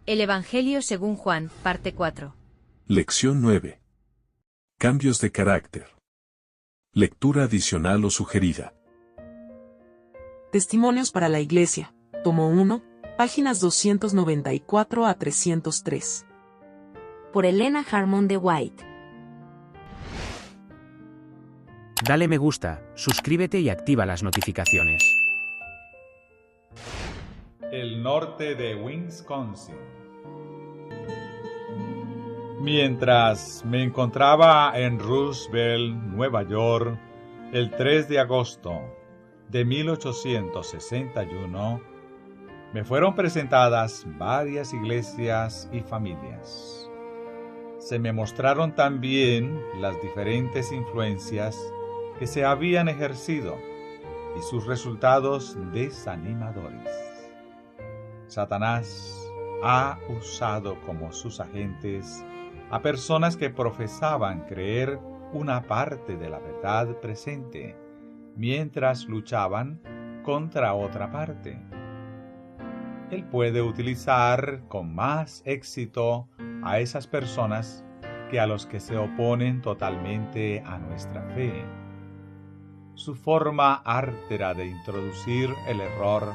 El Evangelio según Juan, parte 4. Lección 9. Cambios de carácter. Lectura adicional o sugerida. Testimonios para la Iglesia, tomo 1, páginas 294 a 303. Por Elena Harmon de White. Dale me gusta, suscríbete y activa las notificaciones. El norte de Wisconsin. Mientras me encontraba en Roosevelt, Nueva York, el 3 de agosto de 1861, me fueron presentadas varias iglesias y familias. Se me mostraron también las diferentes influencias que se habían ejercido y sus resultados desanimadores. Satanás ha usado como sus agentes a personas que profesaban creer una parte de la verdad presente, mientras luchaban contra otra parte. Él puede utilizar con más éxito a esas personas que a los que se oponen totalmente a nuestra fe. Su forma ártera de introducir el error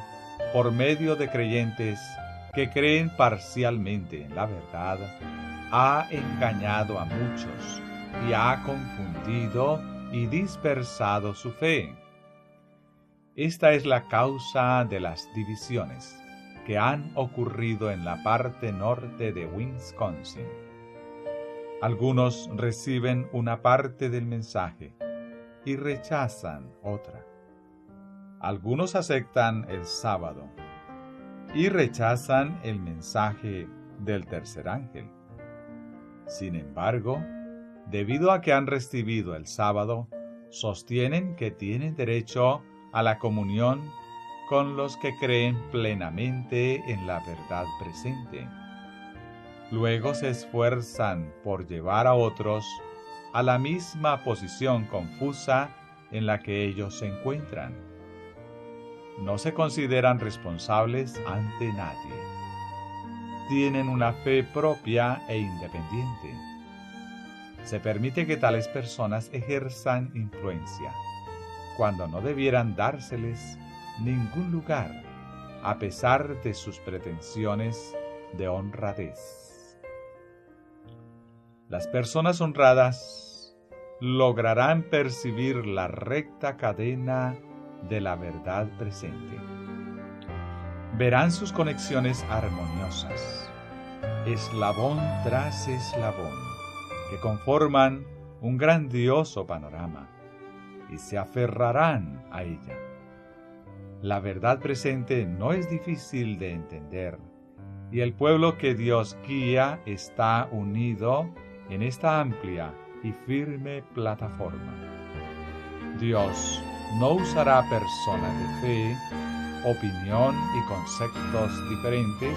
por medio de creyentes que creen parcialmente en la verdad ha engañado a muchos y ha confundido y dispersado su fe. Esta es la causa de las divisiones que han ocurrido en la parte norte de Wisconsin. Algunos reciben una parte del mensaje y rechazan otra. Algunos aceptan el sábado y rechazan el mensaje del tercer ángel. Sin embargo, debido a que han recibido el sábado, sostienen que tienen derecho a la comunión con los que creen plenamente en la verdad presente. Luego se esfuerzan por llevar a otros a la misma posición confusa en la que ellos se encuentran. No se consideran responsables ante nadie. Tienen una fe propia e independiente. Se permite que tales personas ejerzan influencia, cuando no debieran dárseles ningún lugar, a pesar de sus pretensiones de honradez. Las personas honradas lograrán percibir la recta cadena de la verdad presente. Verán sus conexiones armoniosas, eslabón tras eslabón, que conforman un grandioso panorama, y se aferrarán a ella. La verdad presente no es difícil de entender, y el pueblo que Dios guía está unido en esta amplia y firme plataforma. Dios no usará personas de fe, opinión y conceptos diferentes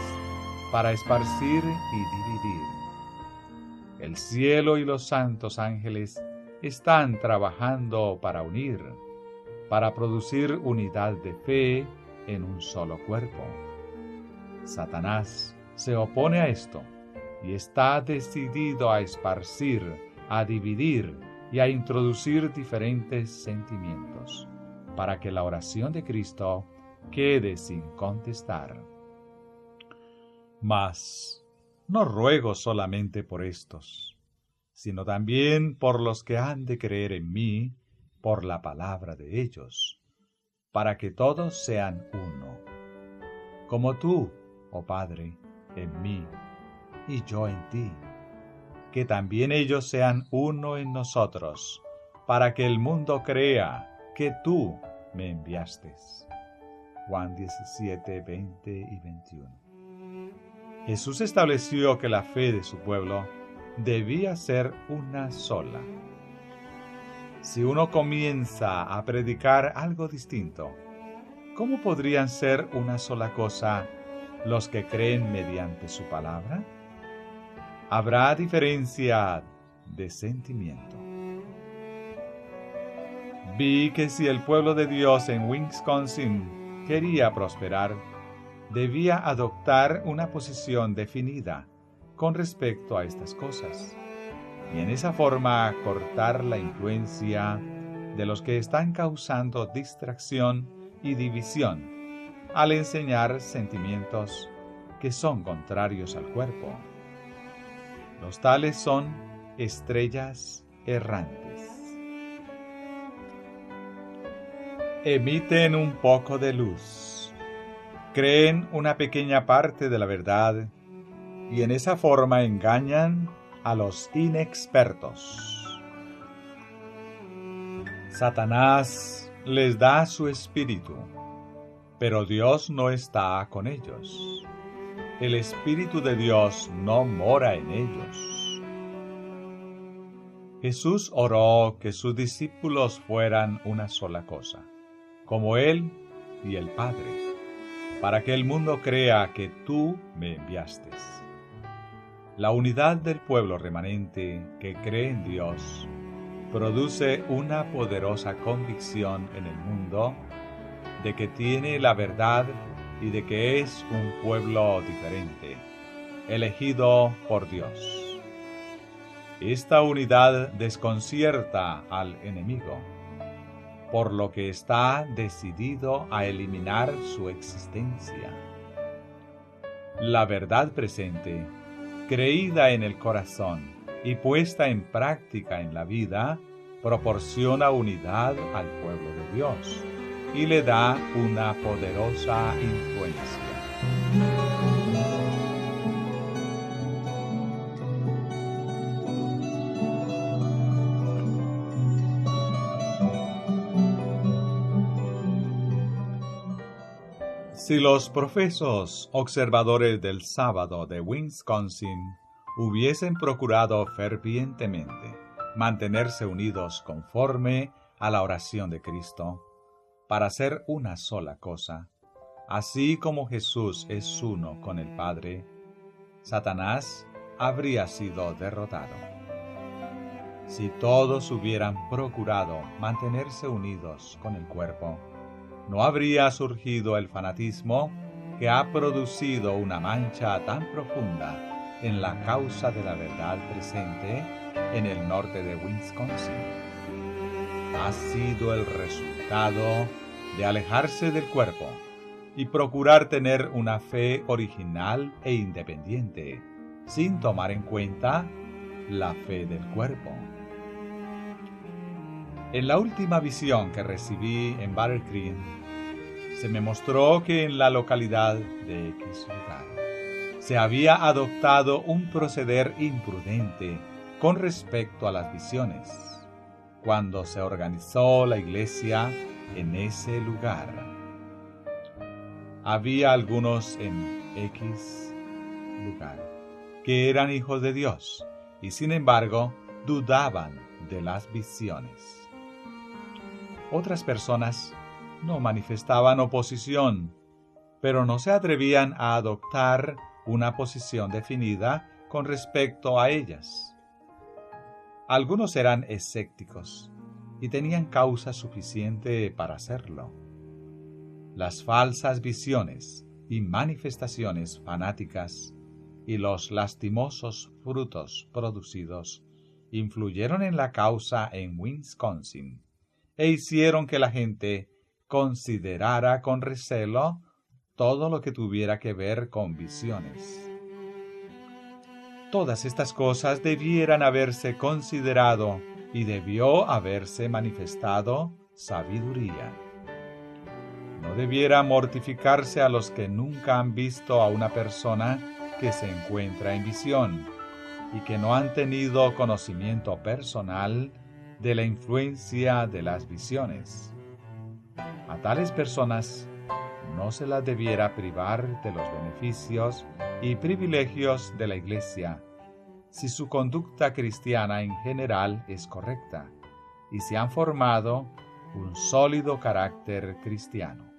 para esparcir y dividir. El cielo y los santos ángeles están trabajando para unir, para producir unidad de fe en un solo cuerpo. Satanás se opone a esto y está decidido a esparcir, a dividir y a introducir diferentes sentimientos, para que la oración de Cristo quede sin contestar. Mas no ruego solamente por estos, sino también por los que han de creer en mí por la palabra de ellos, para que todos sean uno, como tú, oh Padre, en mí, y yo en ti, que también ellos sean uno en nosotros, para que el mundo crea que tú me enviaste. Juan 17, 20 y 21. Jesús estableció que la fe de su pueblo debía ser una sola. Si uno comienza a predicar algo distinto, ¿cómo podrían ser una sola cosa los que creen mediante su palabra? Habrá diferencia de sentimiento. Vi que si el pueblo de Dios en Wisconsin quería prosperar, debía adoptar una posición definida con respecto a estas cosas, y en esa forma cortar la influencia de los que están causando distracción y división al enseñar sentimientos que son contrarios al cuerpo. Los tales son estrellas errantes. Emiten un poco de luz, creen una pequeña parte de la verdad y en esa forma engañan a los inexpertos. Satanás les da su espíritu, pero Dios no está con ellos. El Espíritu de Dios no mora en ellos. Jesús oró que sus discípulos fueran una sola cosa, como Él y el Padre, para que el mundo crea que tú me enviaste. La unidad del pueblo remanente que cree en Dios produce una poderosa convicción en el mundo de que tiene la verdad y de que es un pueblo diferente, elegido por Dios. Esta unidad desconcierta al enemigo, por lo que está decidido a eliminar su existencia. La verdad presente, creída en el corazón y puesta en práctica en la vida, proporciona unidad al pueblo de Dios y le da una poderosa influencia. Si los profesos observadores del sábado de Wisconsin hubiesen procurado fervientemente mantenerse unidos conforme a la oración de Cristo, para ser una sola cosa, así como Jesús es uno con el Padre, Satanás habría sido derrotado. Si todos hubieran procurado mantenerse unidos con el cuerpo, no habría surgido el fanatismo que ha producido una mancha tan profunda en la causa de la verdad presente en el norte de Wisconsin. Ha sido el resultado de alejarse del cuerpo y procurar tener una fe original e independiente, sin tomar en cuenta la fe del cuerpo. En la última visión que recibí en Battle Creek, se me mostró que en la localidad de X lugar se había adoptado un proceder imprudente con respecto a las visiones, cuando se organizó la iglesia en ese lugar. Había algunos en X lugar que eran hijos de Dios y sin embargo dudaban de las visiones. Otras personas no manifestaban oposición, pero no se atrevían a adoptar una posición definida con respecto a ellas. Algunos eran escépticos y tenían causa suficiente para hacerlo. Las falsas visiones y manifestaciones fanáticas y los lastimosos frutos producidos influyeron en la causa en Wisconsin e hicieron que la gente considerara con recelo todo lo que tuviera que ver con visiones. Todas estas cosas debieran haberse considerado y debió haberse manifestado sabiduría. No debiera mortificarse a los que nunca han visto a una persona que se encuentra en visión y que no han tenido conocimiento personal de la influencia de las visiones. A tales personas no se las debiera privar de los beneficios y privilegios de la Iglesia si su conducta cristiana en general es correcta y se han formado un sólido carácter cristiano.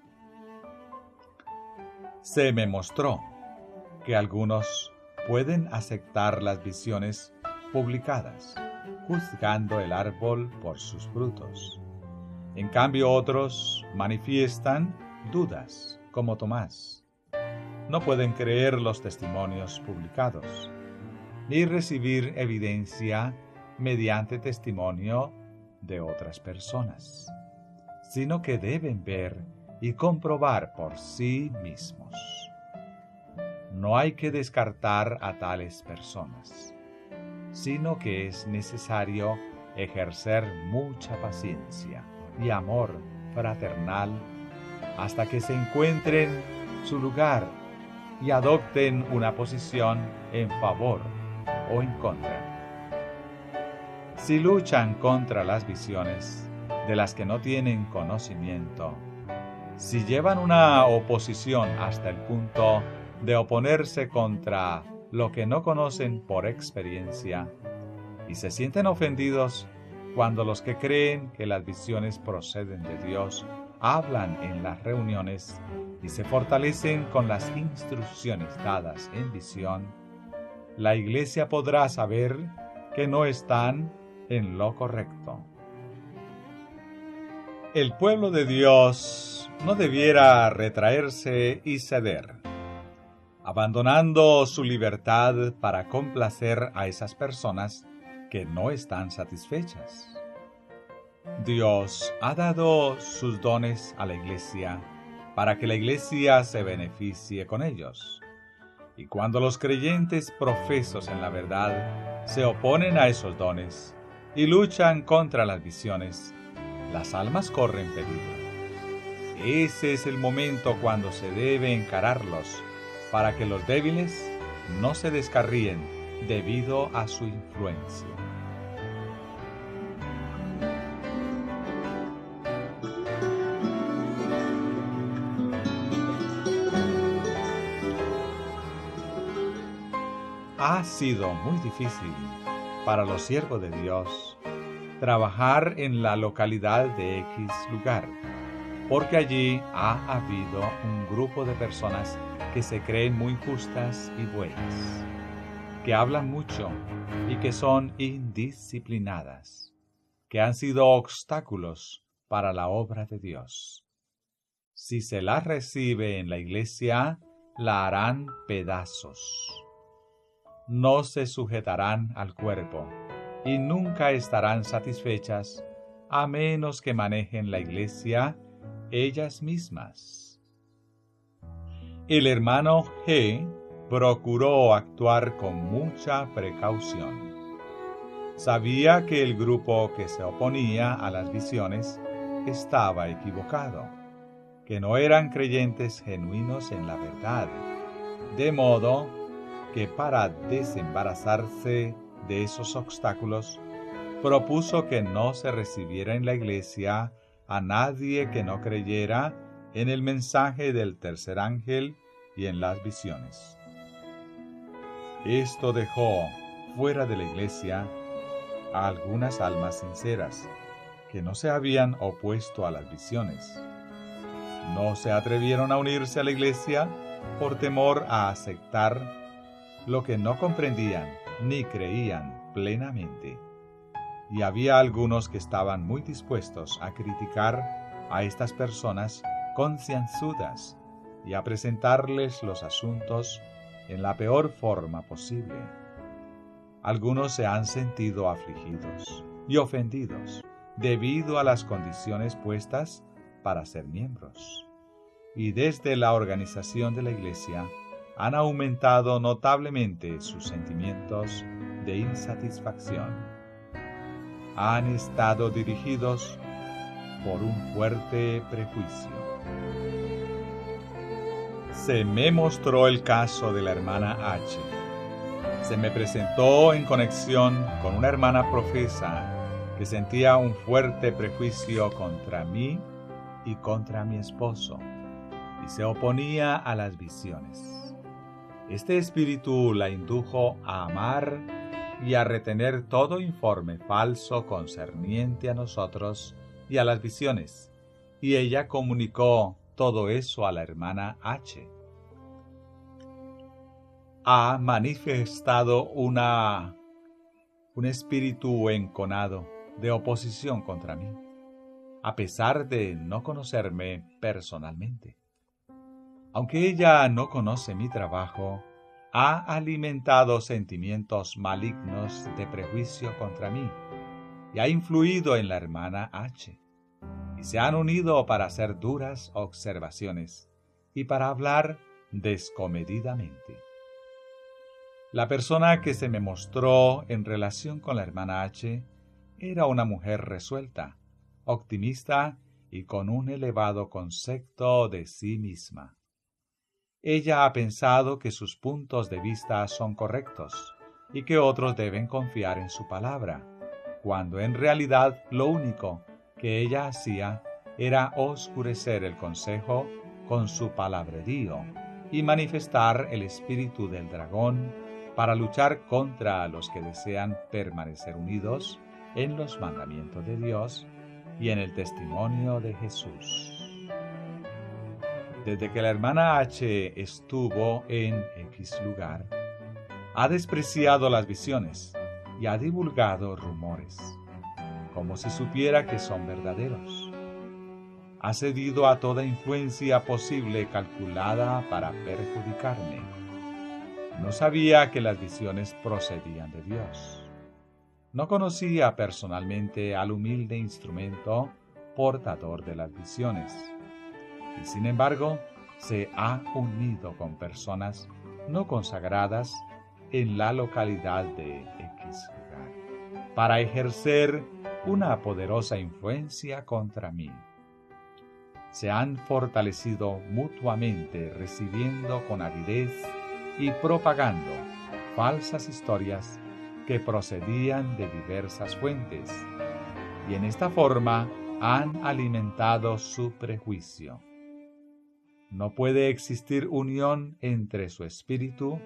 Se me mostró que algunos pueden aceptar las visiones publicadas, juzgando el árbol por sus frutos. En cambio otros manifiestan dudas, como Tomás. no pueden creer los testimonios publicados, ni recibir evidencia mediante testimonio de otras personas, sino que deben ver y comprobar por sí mismos. No hay que descartar a tales personas, sino que es necesario ejercer mucha paciencia y amor fraternal hasta que se encuentren su lugar y adopten una posición en favor o en contra. Si luchan contra las visiones de las que no tienen conocimiento, si llevan una oposición hasta el punto de oponerse contra lo que no conocen por experiencia, y se sienten ofendidos cuando los que creen que las visiones proceden de Dios hablan en las reuniones y se fortalecen con las instrucciones dadas en visión, la Iglesia podrá saber que no están en lo correcto. El pueblo de Dios no debiera retraerse y ceder, abandonando su libertad para complacer a esas personas que no están satisfechas. Dios ha dado sus dones a la Iglesia para que la Iglesia se beneficie con ellos. Y cuando los creyentes profesos en la verdad se oponen a esos dones y luchan contra las visiones, las almas corren peligro. Ese es el momento cuando se debe encararlos para que los débiles no se descarríen debido a su influencia. Ha sido muy difícil para los siervos de Dios trabajar en la localidad de X lugar, porque allí ha habido un grupo de personas que se creen muy justas y buenas, que hablan mucho y que son indisciplinadas, que han sido obstáculos para la obra de Dios. Si se las recibe en la iglesia, la harán pedazos. No se sujetarán al cuerpo y nunca estarán satisfechas a menos que manejen la iglesia ellas mismas. El hermano G procuró actuar con mucha precaución. Sabía que el grupo que se oponía a las visiones estaba equivocado, que no eran creyentes genuinos en la verdad, de modo que para desembarazarse de esos obstáculos, propuso que no se recibiera en la iglesia a nadie que no creyera en el mensaje del tercer ángel y en las visiones. Esto dejó fuera de la iglesia a algunas almas sinceras que no se habían opuesto a las visiones. No se atrevieron a unirse a la iglesia por temor a aceptar lo que no comprendían ni creían plenamente. Y había algunos que estaban muy dispuestos a criticar a estas personas concienzudas y a presentarles los asuntos en la peor forma posible. Algunos se han sentido afligidos y ofendidos debido a las condiciones puestas para ser miembros. Y desde la organización de la Iglesia han aumentado notablemente sus sentimientos de insatisfacción. Han estado dirigidos por un fuerte prejuicio. Se me mostró el caso de la hermana H. Se me presentó en conexión con una hermana profesa que sentía un fuerte prejuicio contra mí y contra mi esposo, y se oponía a las visiones. Este espíritu la indujo a amar y a retener todo informe falso concerniente a nosotros y a las visiones, y ella comunicó todo eso a la hermana H. Ha manifestado un espíritu enconado de oposición contra mí, a pesar de no conocerme personalmente. Aunque ella no conoce mi trabajo, ha alimentado sentimientos malignos de prejuicio contra mí y ha influido en la hermana H. Y se han unido para hacer duras observaciones y para hablar descomedidamente. La persona que se me mostró en relación con la hermana H era una mujer resuelta, optimista y con un elevado concepto de sí misma. Ella ha pensado que sus puntos de vista son correctos y que otros deben confiar en su palabra, cuando en realidad lo único que ella hacía era oscurecer el consejo con su palabrerío y manifestar el espíritu del dragón para luchar contra los que desean permanecer unidos en los mandamientos de Dios y en el testimonio de Jesús. Desde que la hermana H estuvo en X lugar, ha despreciado las visiones y ha divulgado rumores, como si supiera que son verdaderos. Ha cedido a toda influencia posible calculada para perjudicarme. No sabía que las visiones procedían de Dios. No conocía personalmente al humilde instrumento portador de las visiones. Y sin embargo, se ha unido con personas no consagradas en la localidad de X lugar, para ejercer una poderosa influencia contra mí. Se han fortalecido mutuamente recibiendo con avidez y propagando falsas historias que procedían de diversas fuentes, y en esta forma han alimentado su prejuicio. No puede existir unión entre su espíritu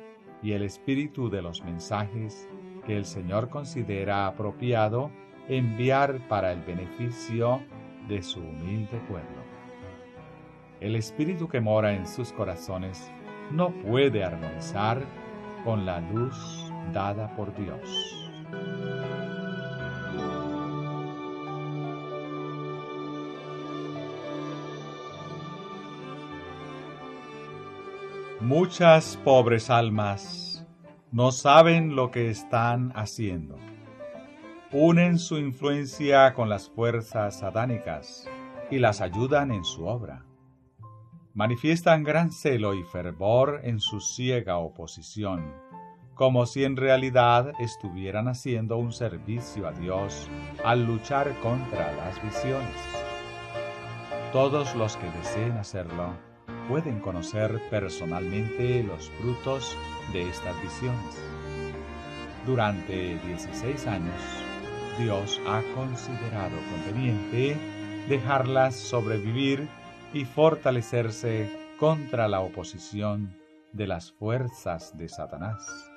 y el espíritu de los mensajes que el Señor considera apropiado enviar para el beneficio de su humilde pueblo. El espíritu que mora en sus corazones no puede armonizar con la luz dada por Dios. Muchas pobres almas no saben lo que están haciendo. Unen su influencia con las fuerzas satánicas y las ayudan en su obra. Manifiestan gran celo y fervor en su ciega oposición, como si en realidad estuvieran haciendo un servicio a Dios al luchar contra las visiones. Todos los que deseen hacerlo pueden conocer personalmente los frutos de estas visiones. Durante 16 años, Dios ha considerado conveniente dejarlas sobrevivir y fortalecerse contra la oposición de las fuerzas de Satanás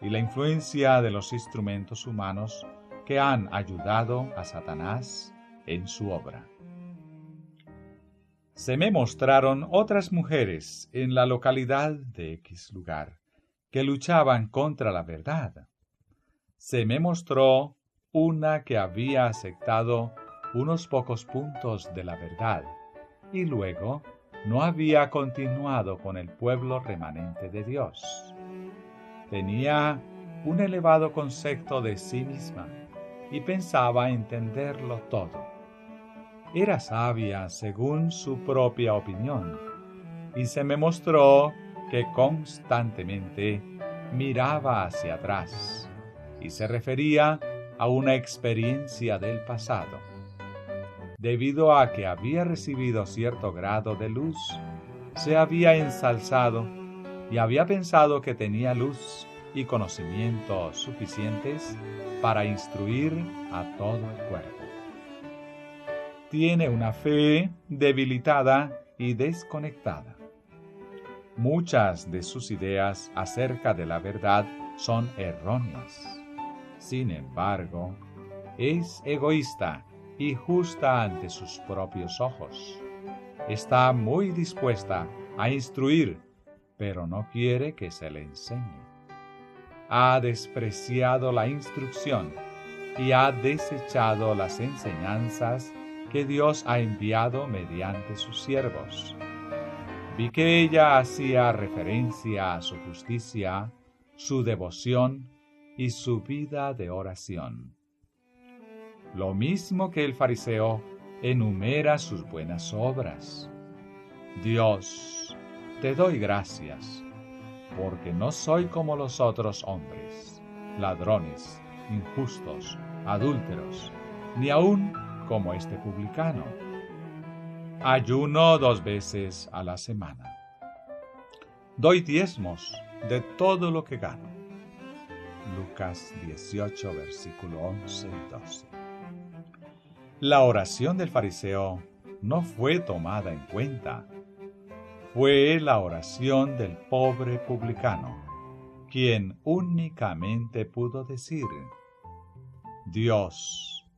y la influencia de los instrumentos humanos que han ayudado a Satanás en su obra. Se me mostraron otras mujeres en la localidad de X lugar que luchaban contra la verdad. Se me mostró una que había aceptado unos pocos puntos de la verdad y luego no había continuado con el pueblo remanente de Dios. Tenía un elevado concepto de sí misma y pensaba entenderlo todo. Era sabia según su propia opinión, y se me mostró que constantemente miraba hacia atrás y se refería a una experiencia del pasado. Debido a que había recibido cierto grado de luz, se había ensalzado y había pensado que tenía luz y conocimientos suficientes para instruir a todo el cuerpo. Tiene una fe debilitada y desconectada. Muchas de sus ideas acerca de la verdad son erróneas. Sin embargo, es egoísta y justa ante sus propios ojos. Está muy dispuesta a instruir, pero no quiere que se le enseñe. Ha despreciado la instrucción y ha desechado las enseñanzas que Dios ha enviado mediante sus siervos. Vi que ella hacía referencia a su justicia, su devoción y su vida de oración. Lo mismo que el fariseo enumera sus buenas obras. Dios, te doy gracias, porque no soy como los otros hombres, ladrones, injustos, adúlteros, ni aun como este publicano. Ayuno 2 veces a la semana. Doy diezmos de todo lo que gano. Lucas 18, versículo 11 y 12. La oración del fariseo no fue tomada en cuenta. Fue la oración del pobre publicano, quien únicamente pudo decir: Dios,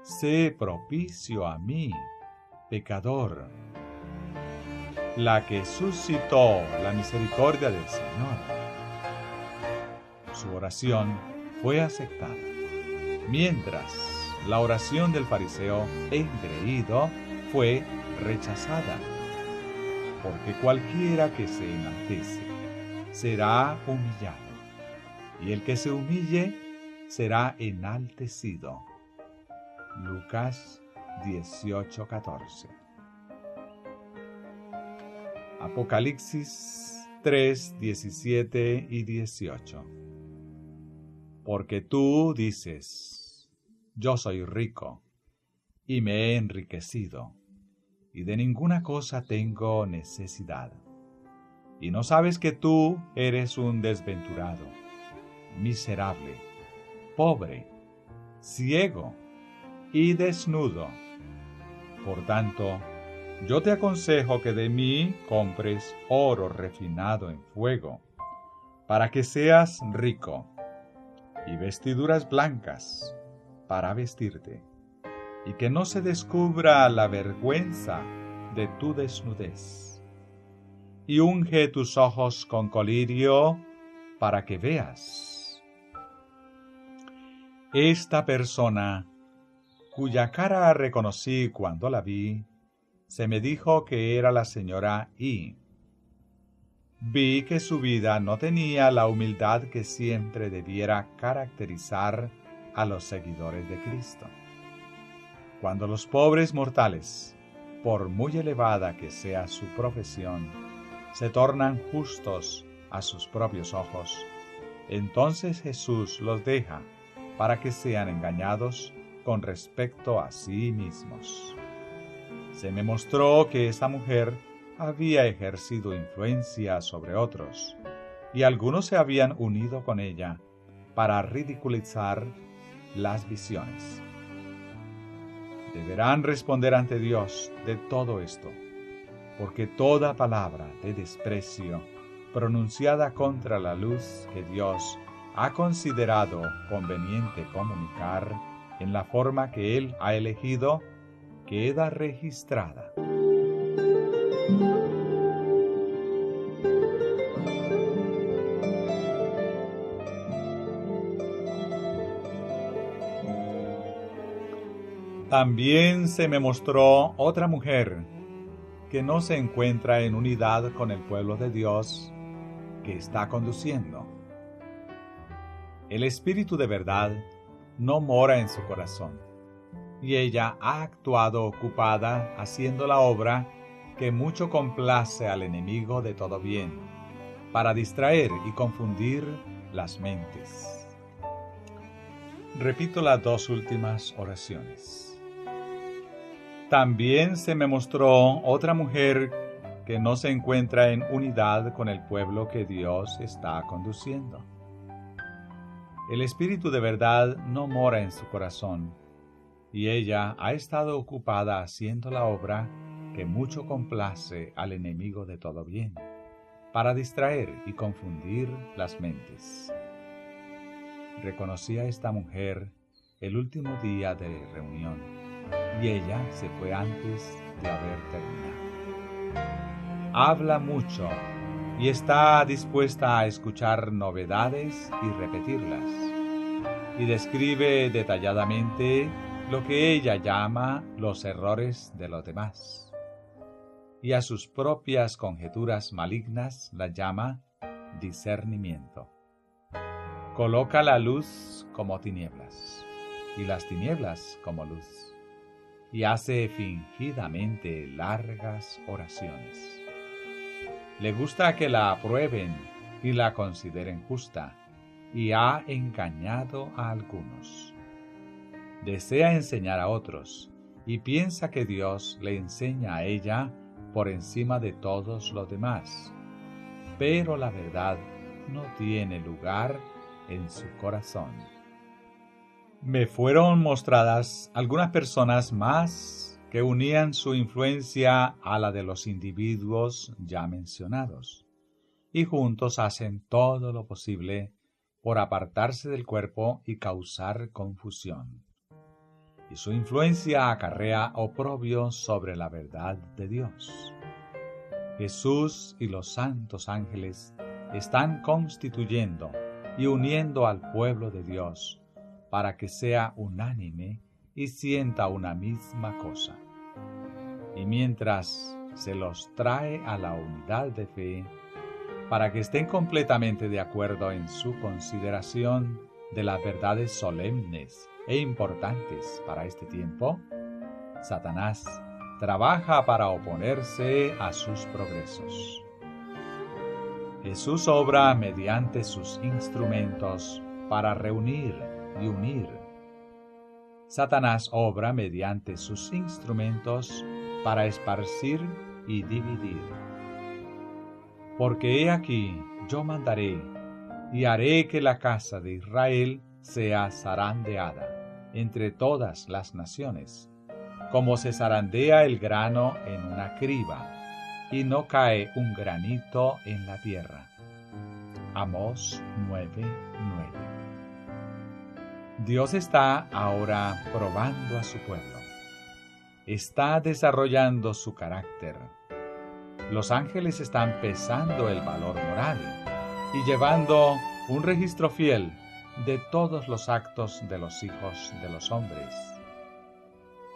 sé propicio a mí, pecador. La que suscitó la misericordia del Señor. Su oración fue aceptada, mientras la oración del fariseo engreído fue rechazada, porque cualquiera que se enaltece será humillado, y el que se humille será enaltecido. Lucas 18:14. Apocalipsis 3, 17 y 18. Porque tú dices: yo soy rico, y me he enriquecido, y de ninguna cosa tengo necesidad. Y no sabes que tú eres un desventurado, miserable, pobre, ciego y desnudo. Por tanto, yo te aconsejo que de mí compres oro refinado en fuego, para que seas rico, y vestiduras blancas para vestirte, y que no se descubra la vergüenza de tu desnudez. Y unge tus ojos con colirio para que veas. Esta persona, cuya cara reconocí cuando la vi, se me dijo que era la señora I. Vi que su vida no tenía la humildad que siempre debiera caracterizar a los seguidores de Cristo. Cuando los pobres mortales, por muy elevada que sea su profesión, se tornan justos a sus propios ojos, entonces Jesús los deja para que sean engañados con respecto a sí mismos. Se me mostró que esa mujer había ejercido influencia sobre otros, y algunos se habían unido con ella para ridiculizar las visiones. Deberán responder ante Dios de todo esto, porque toda palabra de desprecio pronunciada contra la luz que Dios ha considerado conveniente comunicar en la forma que Él ha elegido, queda registrada. También se me mostró otra mujer que no se encuentra en unidad con el pueblo de Dios que está conduciendo. El Espíritu de verdad no mora en su corazón, y ella ha actuado ocupada haciendo la obra que mucho complace al enemigo de todo bien, para distraer y confundir las mentes. Repito las dos últimas oraciones. También se me mostró otra mujer que no se encuentra en unidad con el pueblo que Dios está conduciendo. El Espíritu de verdad no mora en su corazón, y ella ha estado ocupada haciendo la obra que mucho complace al enemigo de todo bien, para distraer y confundir las mentes. Reconocí a esta mujer el último día de reunión, y ella se fue antes de haber terminado. Habla mucho y está dispuesta a escuchar novedades y repetirlas, y describe detalladamente lo que ella llama los errores de los demás. y a sus propias conjeturas malignas la llama discernimiento. Coloca la luz como tinieblas, y las tinieblas como luz, y hace fingidamente largas oraciones. Le gusta que la aprueben y la consideren justa, y ha engañado a algunos. Desea enseñar a otros, y piensa que Dios le enseña a ella por encima de todos los demás. Pero la verdad no tiene lugar en su corazón. Me fueron mostradas algunas personas más que unían su influencia a la de los individuos ya mencionados, y juntos hacen todo lo posible por apartarse del cuerpo y causar confusión. Y su influencia acarrea oprobio sobre la verdad de Dios. Jesús y los santos ángeles están constituyendo y uniendo al pueblo de Dios para que sea unánime y sienta una misma cosa. Y mientras se los trae a la unidad de fe, para que estén completamente de acuerdo en su consideración de las verdades solemnes e importantes para este tiempo, Satanás trabaja para oponerse a sus progresos. Jesús obra mediante sus instrumentos para reunir y unir. Satanás obra mediante sus instrumentos para esparcir y dividir. Porque he aquí, yo mandaré, y haré que la casa de Israel sea zarandeada entre todas las naciones, como se zarandea el grano en una criba, y no cae un granito en la tierra. Amós 9:9. Dios está ahora probando a su pueblo. Está desarrollando su carácter. Los ángeles están pesando el valor moral y llevando un registro fiel de todos los actos de los hijos de los hombres.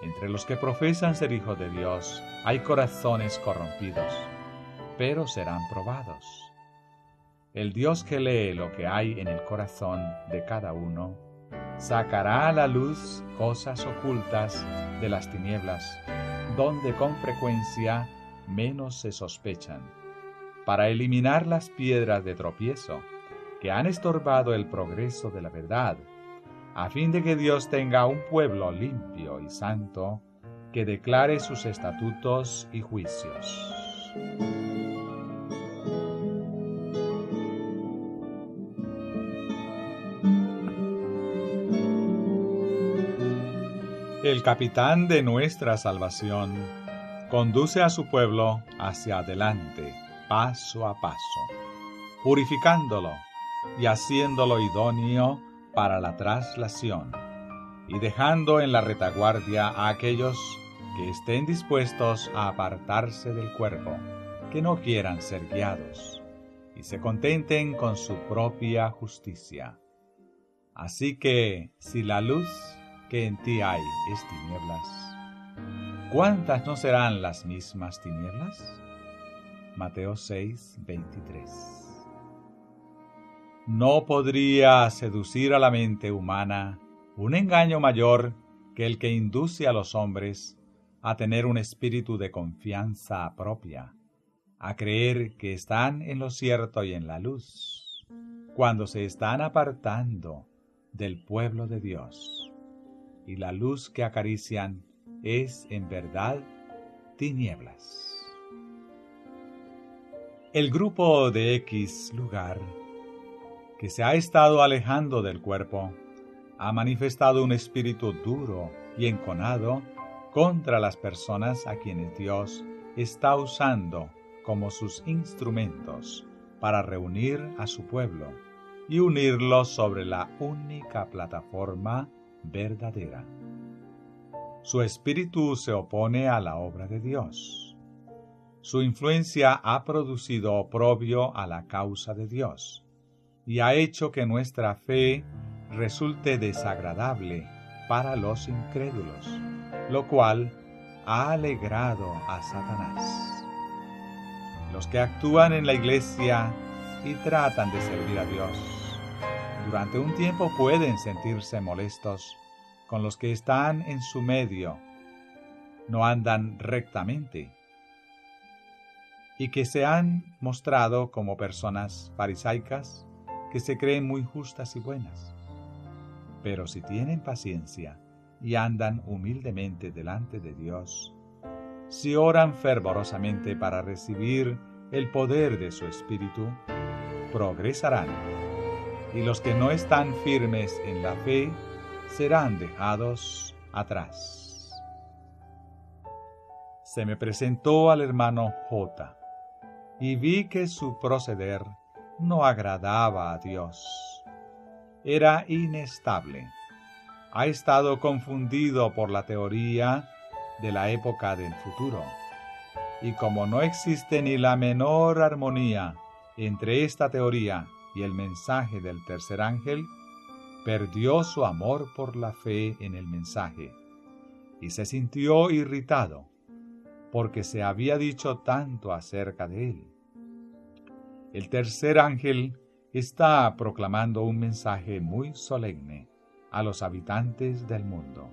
Entre los que profesan ser hijos de Dios hay corazones corrompidos, pero serán probados. El Dios que lee lo que hay en el corazón de cada uno sacará a la luz cosas ocultas de las tinieblas, donde con frecuencia menos se sospechan, para eliminar las piedras de tropiezo que han estorbado el progreso de la verdad, a fin de que Dios tenga un pueblo limpio y santo que declare sus estatutos y juicios. El capitán de nuestra salvación conduce a su pueblo hacia adelante, paso a paso, purificándolo y haciéndolo idóneo para la traslación, y dejando en la retaguardia a aquellos que estén dispuestos a apartarse del cuerpo, que no quieran ser guiados, y se contenten con su propia justicia. Así que, si la luz que en ti hay es tinieblas, ¿cuántas no serán las mismas tinieblas? Mateo 6:23. No podría seducir a la mente humana un engaño mayor que el que induce a los hombres a tener un espíritu de confianza propia, a creer que están en lo cierto y en la luz, cuando se están apartando del pueblo de Dios, y la luz que acarician es en verdad tinieblas. El grupo de X lugar, que se ha estado alejando del cuerpo, ha manifestado un espíritu duro y enconado contra las personas a quienes Dios está usando como sus instrumentos para reunir a su pueblo y unirlo sobre la única plataforma verdadera. Su espíritu se opone a la obra de Dios. Su influencia ha producido oprobio a la causa de Dios y ha hecho que nuestra fe resulte desagradable para los incrédulos, lo cual ha alegrado a Satanás. los que actúan en la iglesia y tratan de servir a Dios, durante un tiempo pueden sentirse molestos con los que están en su medio, no andan rectamente, y que se han mostrado como personas farisaicas que se creen muy justas y buenas. Pero si tienen paciencia y andan humildemente delante de Dios, si oran fervorosamente para recibir el poder de su Espíritu, progresarán, y los que no están firmes en la fe serán dejados atrás. Se me presentó al hermano J, y vi que su proceder no agradaba a Dios. Era inestable. Ha estado confundido por la teoría de la época del futuro. Y como no existe ni la menor armonía entre esta teoría y el mensaje del tercer ángel, perdió su amor por la fe en el mensaje y se sintió irritado porque se había dicho tanto acerca de él. El tercer ángel está proclamando un mensaje muy solemne a los habitantes del mundo.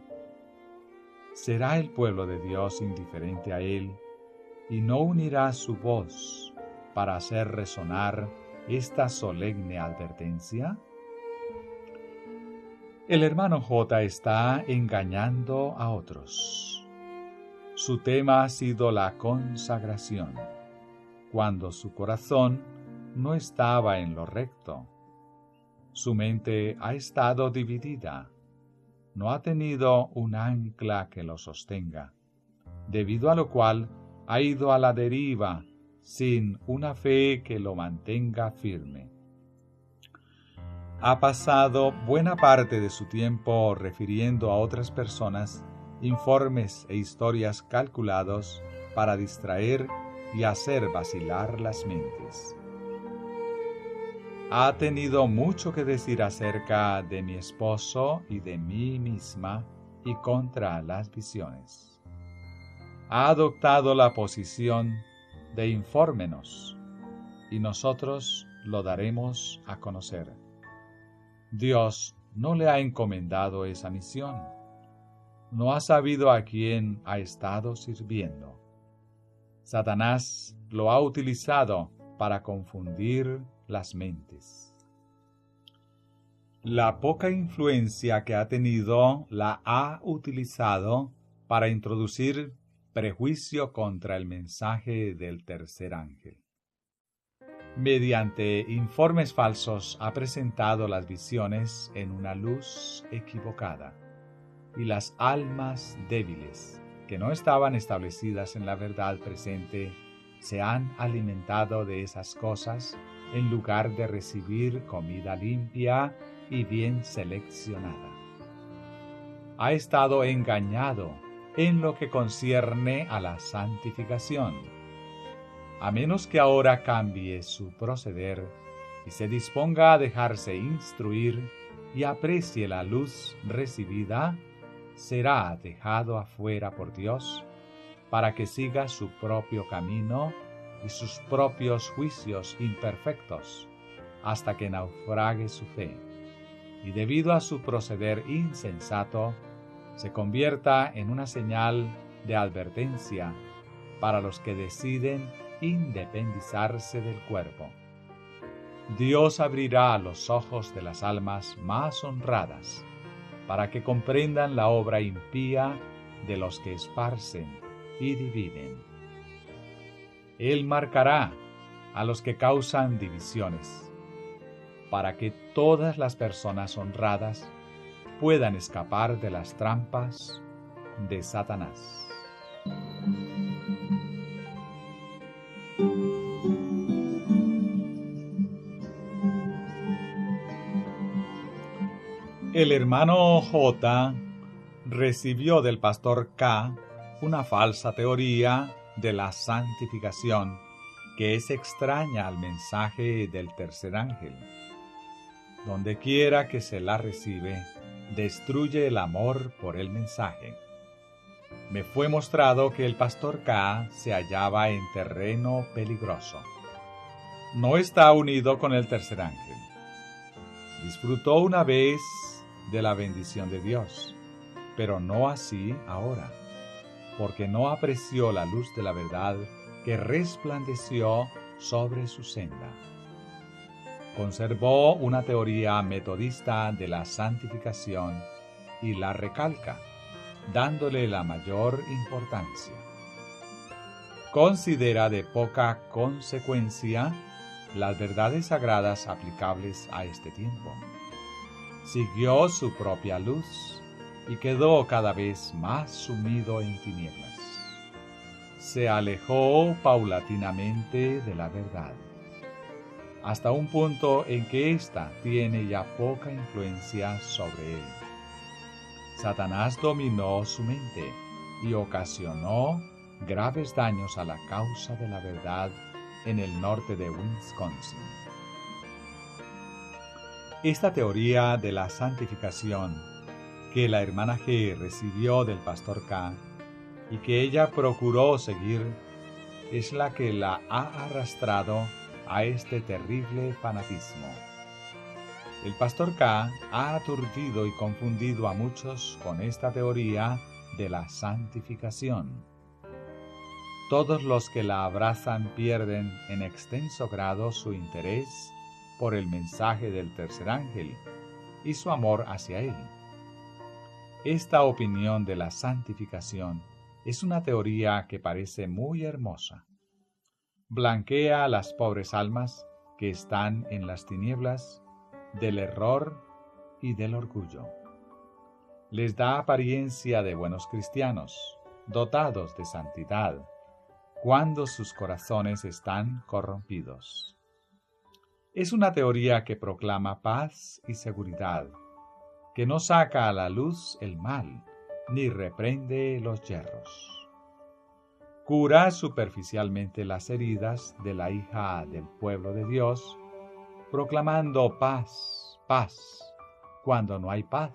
¿Será el pueblo de Dios indiferente a él y no unirá su voz para hacer resonar esta solemne advertencia? El hermano J está engañando a otros. Su tema ha sido la consagración, cuando su corazón no estaba en lo recto. Su mente ha estado dividida, no ha tenido un ancla que lo sostenga, debido a lo cual ha ido a la deriva sin una fe que lo mantenga firme. Ha pasado buena parte de su tiempo refiriendo a otras personas informes e historias calculados para distraer y hacer vacilar las mentes. Ha tenido mucho que decir acerca de mi esposo y de mí misma y contra las visiones. Ha adoptado la posición de infórmenos y nosotros lo daremos a conocer. Dios no le ha encomendado esa misión. No ha sabido a quién ha estado sirviendo. Satanás lo ha utilizado para confundir las mentes. La poca influencia que ha tenido la ha utilizado para introducir prejuicio contra el mensaje del tercer ángel. Mediante informes falsos ha presentado las visiones en una luz equivocada, y las almas débiles, que no estaban establecidas en la verdad presente, se han alimentado de esas cosas en lugar de recibir comida limpia y bien seleccionada. Ha estado engañado en lo que concierne a la santificación. A menos que ahora cambie su proceder y se disponga a dejarse instruir y aprecie la luz recibida, será dejado afuera por Dios para que siga su propio camino y sus propios juicios imperfectos hasta que naufrague su fe, y debido a su proceder insensato, se convierta en una señal de advertencia para los que deciden independizarse del cuerpo. Dios abrirá los ojos de las almas más honradas para que comprendan la obra impía de los que esparcen y dividen. Él marcará a los que causan divisiones, para que todas las personas honradas puedan escapar de las trampas de Satanás. El hermano J recibió del pastor K una falsa teoría de la santificación que es extraña al mensaje del tercer ángel. Donde quiera que se la recibe, destruye el amor por el mensaje. me fue mostrado que el pastor K se hallaba en terreno peligroso. No está unido con el tercer ángel. Disfrutó una vez de la bendición de Dios, pero no así ahora, porque no apreció la luz de la verdad que resplandeció sobre su senda. Conservó una teoría metodista de la santificación y la recalca, dándole la mayor importancia. Considera de poca consecuencia las verdades sagradas aplicables a este tiempo. Siguió su propia luz y quedó cada vez más sumido en tinieblas. Se alejó paulatinamente de la verdad, hasta un punto en que ésta tiene ya poca influencia sobre él. Satanás dominó su mente y ocasionó graves daños a la causa de la verdad en el norte de Wisconsin. Esta teoría de la santificación que la hermana G recibió del pastor K y que ella procuró seguir es la que la ha arrastrado a este terrible fanatismo. El pastor K ha aturdido y confundido a muchos con esta teoría de la santificación. Todos los que la abrazan pierden en extenso grado su interés por el mensaje del tercer ángel y su amor hacia él. Esta opinión de la santificación es una teoría que parece muy hermosa. Blanquea a las pobres almas que están en las tinieblas del error y del orgullo. Les da apariencia de buenos cristianos, dotados de santidad, cuando sus corazones están corrompidos. Es una teoría que proclama paz y seguridad, que no saca a la luz el mal, ni reprende los yerros. Cura superficialmente las heridas de la hija del pueblo de Dios, proclamando paz, paz, cuando no hay paz.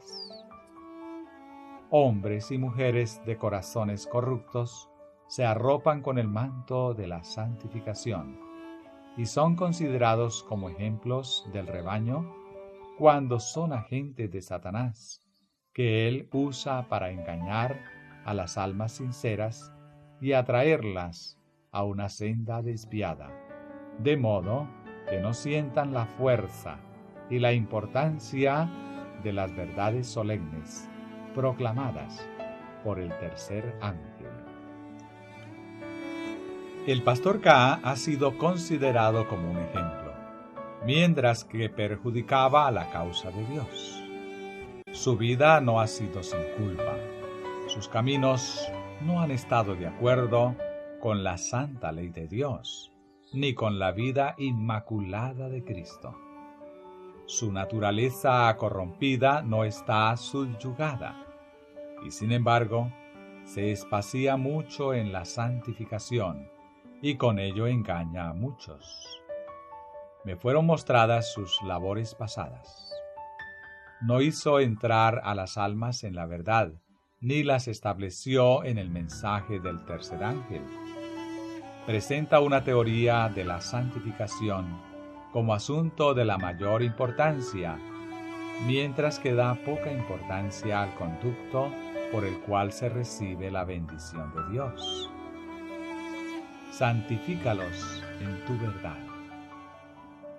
Hombres y mujeres de corazones corruptos se arropan con el manto de la santificación y son considerados como ejemplos del rebaño cuando son agentes de Satanás, que él usa para engañar a las almas sinceras y atraerlas a una senda desviada, de modo que no sientan la fuerza y la importancia de las verdades solemnes proclamadas por el tercer ángel. El pastor K ha sido considerado como un ejemplo, mientras que perjudicaba a la causa de Dios. Su vida no ha sido sin culpa. Sus caminos no han estado de acuerdo con la santa ley de Dios, ni con la vida inmaculada de Cristo. Su naturaleza corrompida no está subyugada, y sin embargo, se espacía mucho en la santificación, y con ello engaña a muchos. Me fueron mostradas sus labores pasadas. No hizo entrar a las almas en la verdad, ni las estableció en el mensaje del tercer ángel. Presenta una teoría de la santificación como asunto de la mayor importancia, mientras que da poca importancia al conducto por el cual se recibe la bendición de Dios. Santifícalos en tu verdad.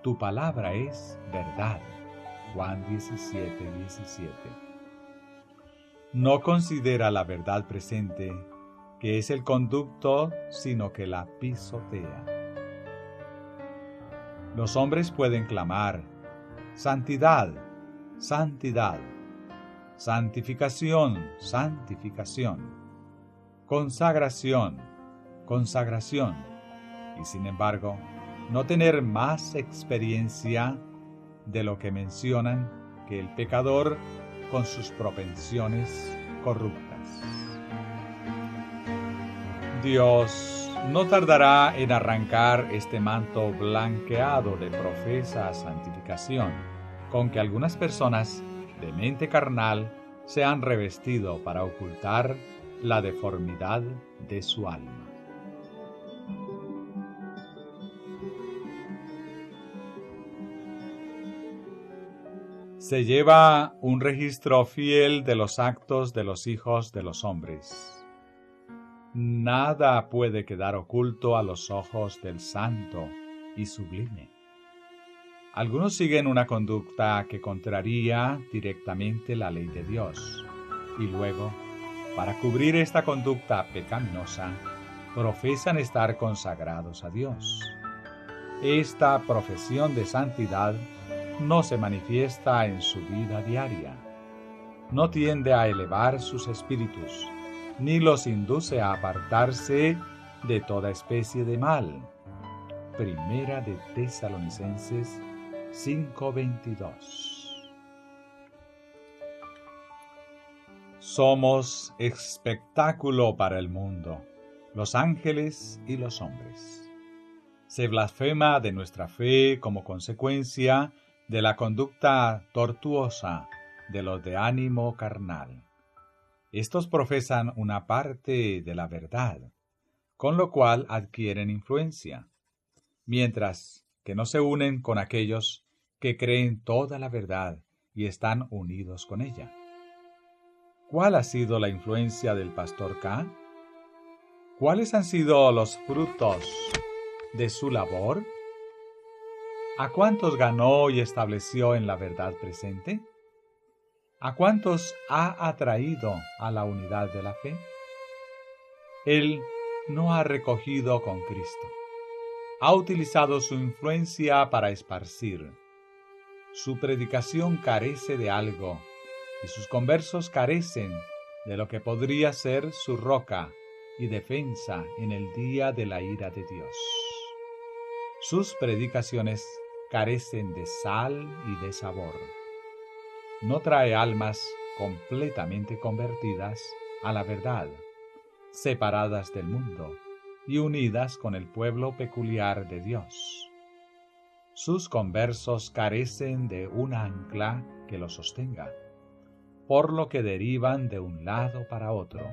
Tu palabra es verdad. Juan 17:17. No considera la verdad presente, que es el conducto, sino que la pisotea. Los hombres pueden clamar: santidad, santidad, santificación, santificación, consagración, consagración, y sin embargo, no tener más experiencia de lo que mencionan que el pecador con sus propensiones corruptas. Dios no tardará en arrancar este manto blanqueado de profesa santificación, con que algunas personas de mente carnal se han revestido para ocultar la deformidad de su alma. Se lleva un registro fiel de los actos de los hijos de los hombres. Nada puede quedar oculto a los ojos del santo y sublime. Algunos siguen una conducta que contraría directamente la ley de Dios, y luego, para cubrir esta conducta pecaminosa, profesan estar consagrados a Dios. Esta profesión de santidad no se manifiesta en su vida diaria, no tiende a elevar sus espíritus, ni los induce a apartarse de toda especie de mal. Primera de Tesalonicenses 5:22. Somos espectáculo para el mundo, los ángeles y los hombres. Se blasfema de nuestra fe como consecuencia de la conducta tortuosa de los de ánimo carnal. Estos profesan una parte de la verdad, con lo cual adquieren influencia, mientras que no se unen con aquellos que creen toda la verdad y están unidos con ella. ¿Cuál ha sido la influencia del pastor K? ¿Cuáles han sido los frutos de su labor? ¿A cuántos ganó y estableció en la verdad presente? ¿A cuántos ha atraído a la unidad de la fe? Él no ha recogido con Cristo. Ha utilizado su influencia para esparcir. Su predicación carece de algo y sus conversos carecen de lo que podría ser su roca y defensa en el día de la ira de Dios. Sus predicaciones carecen de sal y de sabor. No trae almas completamente convertidas a la verdad, separadas del mundo y unidas con el pueblo peculiar de Dios. Sus conversos carecen de un ancla que los sostenga, por lo que derivan de un lado para otro,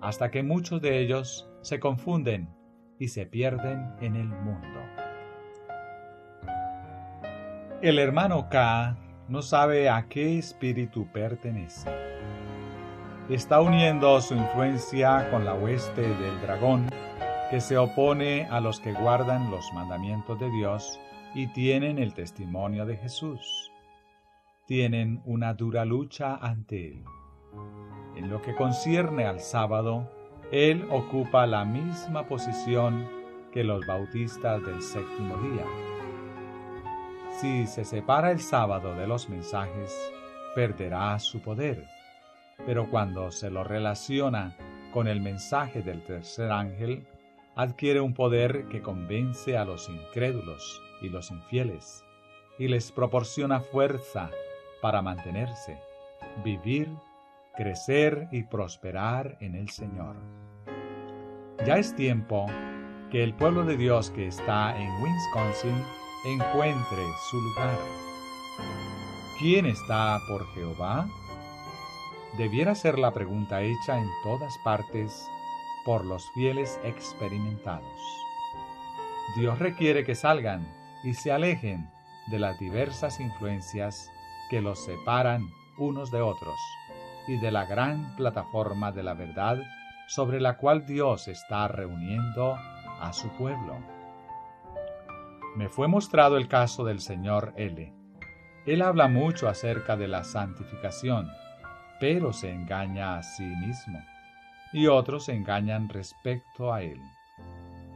hasta que muchos de ellos se confunden y se pierden en el mundo. El hermano K no sabe a qué espíritu pertenece. Está uniendo su influencia con la hueste del dragón, que se opone a los que guardan los mandamientos de Dios y tienen el testimonio de Jesús. Tienen una dura lucha ante él. En lo que concierne al sábado, él ocupa la misma posición que los bautistas del séptimo día. Si se separa el sábado de los mensajes, perderá su poder. Pero cuando se lo relaciona con el mensaje del tercer ángel, adquiere un poder que convence a los incrédulos y los infieles, y les proporciona fuerza para mantenerse, vivir, crecer y prosperar en el Señor. Ya es tiempo que el pueblo de Dios que está en Wisconsin encuentre su lugar. ¿Quién está por Jehová? Debiera ser la pregunta hecha en todas partes por los fieles experimentados. Dios requiere que salgan y se alejen de las diversas influencias que los separan unos de otros y de la gran plataforma de la verdad sobre la cual Dios está reuniendo a su pueblo. Me fue mostrado el caso del señor L. Él habla mucho acerca de la santificación, pero se engaña a sí mismo, y otros se engañan respecto a él.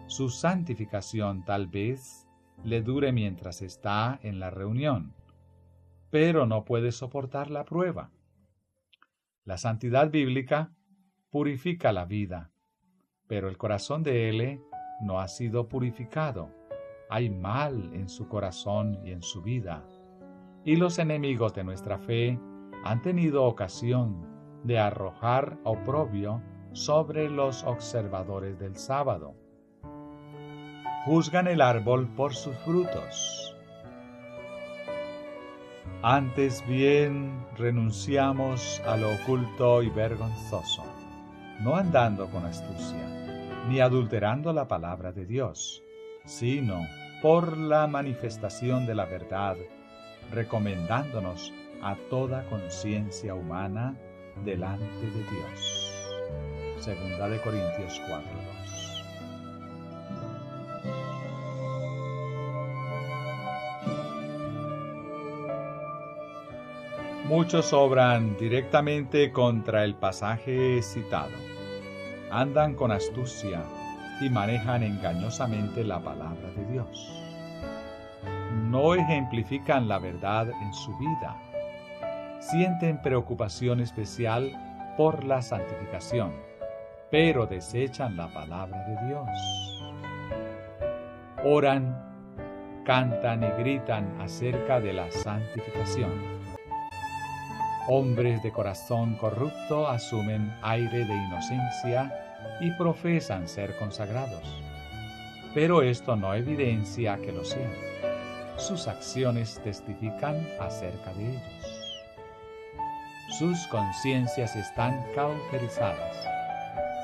Su santificación tal vez le dure mientras está en la reunión, pero no puede soportar la prueba. La santidad bíblica purifica la vida, pero el corazón de L no ha sido purificado. Hay mal en su corazón y en su vida, y los enemigos de nuestra fe han tenido ocasión de arrojar oprobio sobre los observadores del sábado. Juzgan el árbol por sus frutos. Antes bien renunciamos a lo oculto y vergonzoso, no andando con astucia, ni adulterando la palabra de Dios, sino por la manifestación de la verdad, recomendándonos a toda conciencia humana delante de Dios. Segunda de Corintios 4:2. Muchos obran directamente contra el pasaje citado, andan con astucia y manejan engañosamente la palabra de Dios. No ejemplifican la verdad en su vida. Sienten preocupación especial por la santificación, pero desechan la palabra de Dios. Oran, cantan y gritan acerca de la santificación. Hombres de corazón corrupto asumen aire de inocencia y profesan ser consagrados. Pero esto no evidencia que lo sean. Sus acciones testifican acerca de ellos. Sus conciencias están cauterizadas,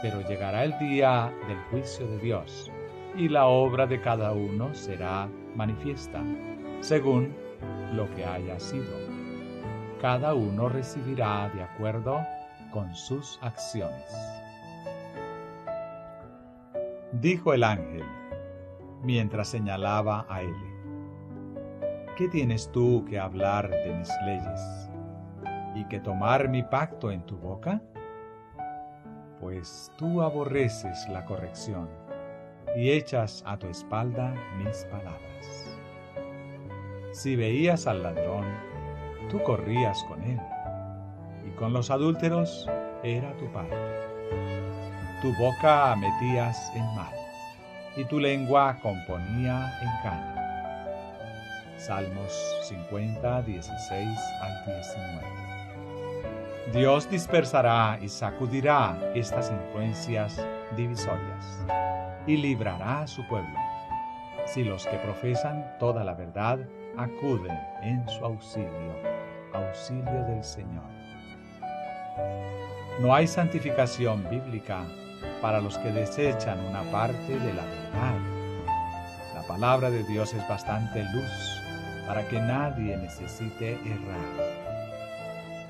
pero llegará el día del juicio de Dios, y la obra de cada uno será manifiesta, según lo que haya sido. Cada uno recibirá de acuerdo con sus acciones. Dijo el ángel, mientras señalaba a él: ¿Qué tienes tú que hablar de mis leyes y que tomar mi pacto en tu boca? Pues tú aborreces la corrección y echas a tu espalda mis palabras. Si veías al ladrón, tú corrías con él, y con los adúlteros era tu parte. Tu boca metías en mal, y tu lengua componía engaño. Salmos 50, 16 al 19. Dios dispersará y sacudirá estas influencias divisorias, y librará a su pueblo, si los que profesan toda la verdad acuden en su auxilio del Señor. No hay santificación bíblica para los que desechan una parte de la verdad. La palabra de Dios es bastante luz para que nadie necesite errar.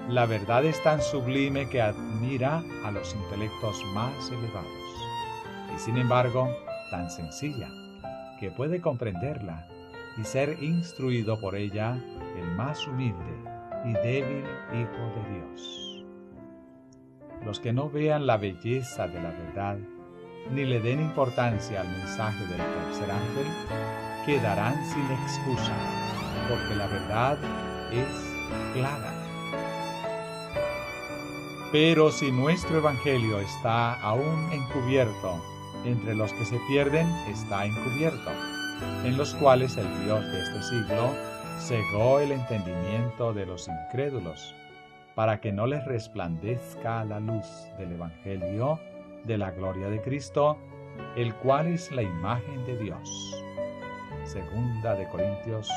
La verdad es tan sublime que admira a los intelectos más elevados, y sin embargo tan sencilla que puede comprenderla y ser instruido por ella el más humilde y débil Hijo de Dios. Los que no vean la belleza de la verdad, ni le den importancia al mensaje del tercer ángel, quedarán sin excusa, porque la verdad es clara. Pero si nuestro evangelio está aún encubierto, entre los que se pierden está encubierto, en los cuales el Dios de este siglo cegó el entendimiento de los incrédulos, para que no les resplandezca la luz del evangelio de la gloria de Cristo, el cual es la imagen de Dios. Segunda de Corintios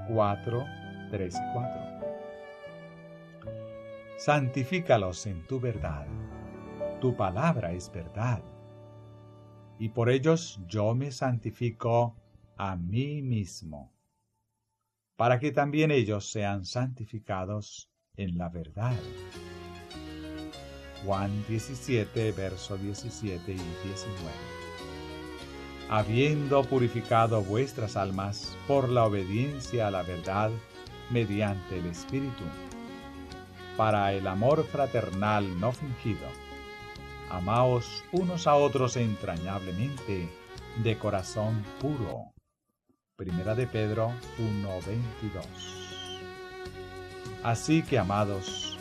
4, 3 y 4. Santifícalos en tu verdad. Tu palabra es verdad. Y por ellos yo me santifico a mí mismo, para que también ellos sean santificados en la verdad. Juan 17, verso 17 y 19. Habiendo purificado vuestras almas por la obediencia a la verdad mediante el Espíritu, para el amor fraternal no fingido, amaos unos a otros entrañablemente, de corazón puro. Primera de Pedro 1:22. Así que, amados,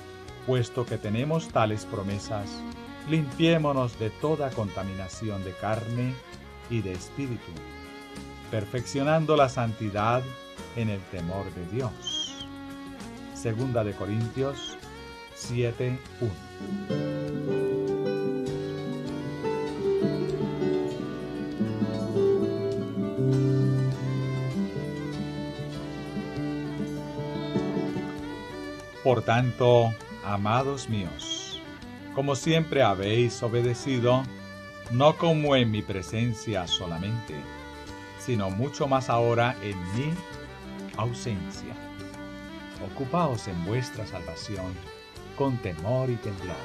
puesto que tenemos tales promesas, limpiémonos de toda contaminación de carne y de espíritu, perfeccionando la santidad en el temor de Dios. Segunda de Corintios 7:1. Por tanto, amados míos, como siempre habéis obedecido, no como en mi presencia solamente, sino mucho más ahora en mi ausencia. Ocupaos en vuestra salvación con temor y temblor,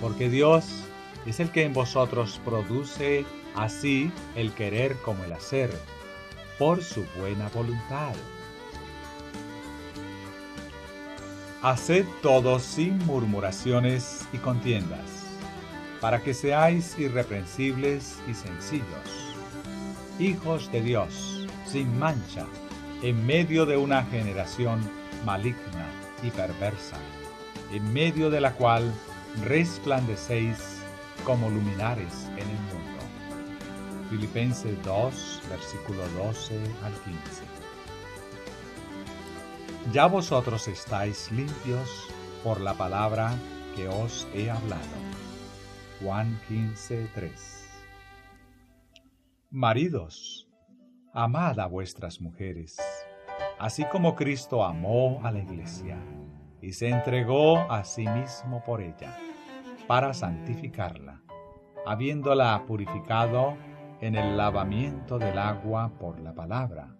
porque Dios es el que en vosotros produce así el querer como el hacer, por su buena voluntad. Haced todo sin murmuraciones y contiendas, para que seáis irreprensibles y sencillos, hijos de Dios, sin mancha, en medio de una generación maligna y perversa, en medio de la cual resplandecéis como luminares en el mundo. Filipenses 2, versículo 12 al 15. Ya vosotros estáis limpios por la palabra que os he hablado. Juan 15:3. Maridos, amad a vuestras mujeres, así como Cristo amó a la iglesia, y se entregó a sí mismo por ella, para santificarla, habiéndola purificado en el lavamiento del agua por la palabra,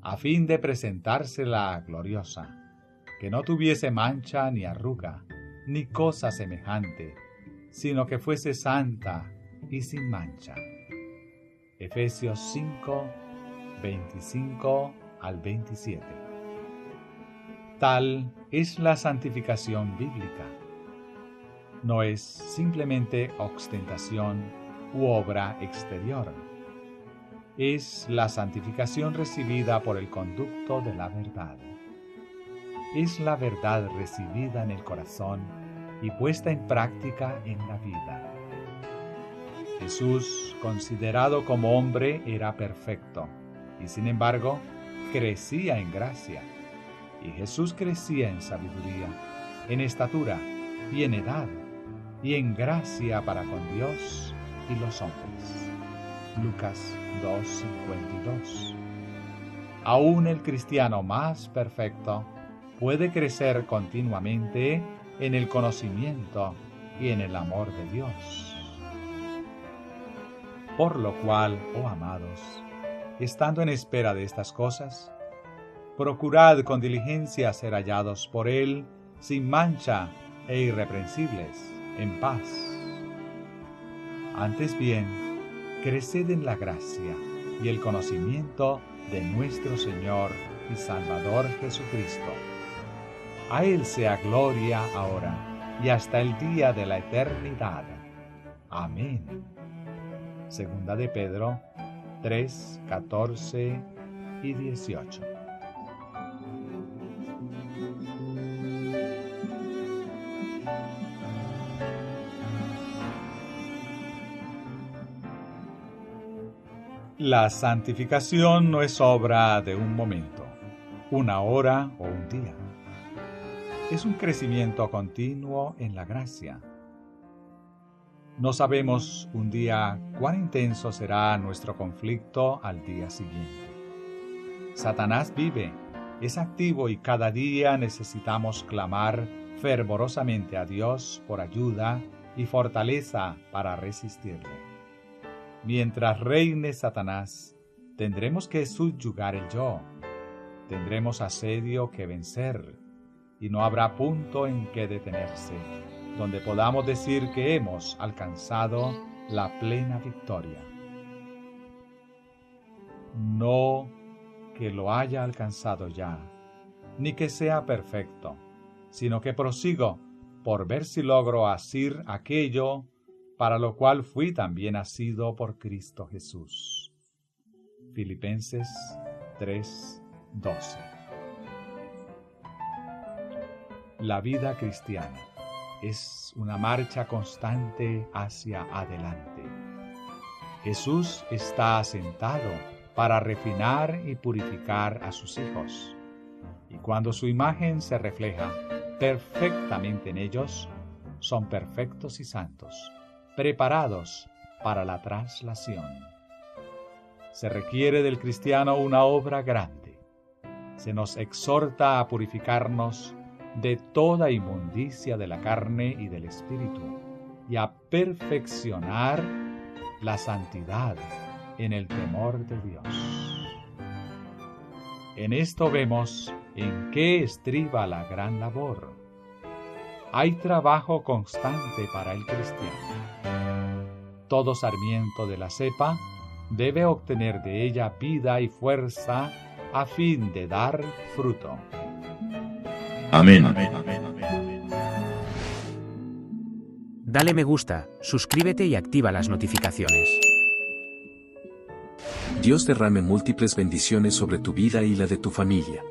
a fin de presentársela gloriosa, que no tuviese mancha ni arruga, ni cosa semejante, sino que fuese santa y sin mancha. Efesios 5, 25 al 27. Tal es la santificación bíblica. No es simplemente ostentación u obra exterior. Es la santificación recibida por el conducto de la verdad. Es la verdad recibida en el corazón y puesta en práctica en la vida. Jesús, considerado como hombre, era perfecto, y sin embargo, crecía en gracia. Y Jesús crecía en sabiduría, en estatura y en edad, y en gracia para con Dios y los hombres. Lucas 2:52. Aún el cristiano más perfecto puede crecer continuamente en el conocimiento y en el amor de Dios. Por lo cual, oh amados, estando en espera de estas cosas, procurad con diligencia ser hallados por Él sin mancha e irreprensibles, en paz. Antes bien, creced en la gracia y el conocimiento de nuestro Señor y Salvador Jesucristo. A Él sea gloria ahora y hasta el día de la eternidad. Amén. Segunda de Pedro 3, 14 y 18. La santificación no es obra de un momento, una hora o un día. Es un crecimiento continuo en la gracia. No sabemos un día cuán intenso será nuestro conflicto al día siguiente. Satanás vive, es activo y cada día necesitamos clamar fervorosamente a Dios por ayuda y fortaleza para resistirle. Mientras reine Satanás, tendremos que subyugar el yo, tendremos asedio que vencer, y no habrá punto en que detenerse, donde podamos decir que hemos alcanzado la plena victoria. No que lo haya alcanzado ya, ni que sea perfecto, sino que prosigo por ver si logro asir aquello para lo cual fui también asido por Cristo Jesús. Filipenses 3:12. La vida cristiana es una marcha constante hacia adelante. Jesús está sentado para refinar y purificar a sus hijos, y cuando su imagen se refleja perfectamente en ellos, son perfectos y santos, preparados para la traslación. Se requiere del cristiano una obra grande. Se nos exhorta a purificarnos de toda inmundicia de la carne y del espíritu, y a perfeccionar la santidad en el temor de Dios. En esto vemos en qué estriba la gran labor. Hay trabajo constante para el cristiano. Todo sarmiento de la cepa debe obtener de ella vida y fuerza a fin de dar fruto. Amén. Dale me gusta, suscríbete y activa las notificaciones. Dios derrame múltiples bendiciones sobre tu vida y la de tu familia.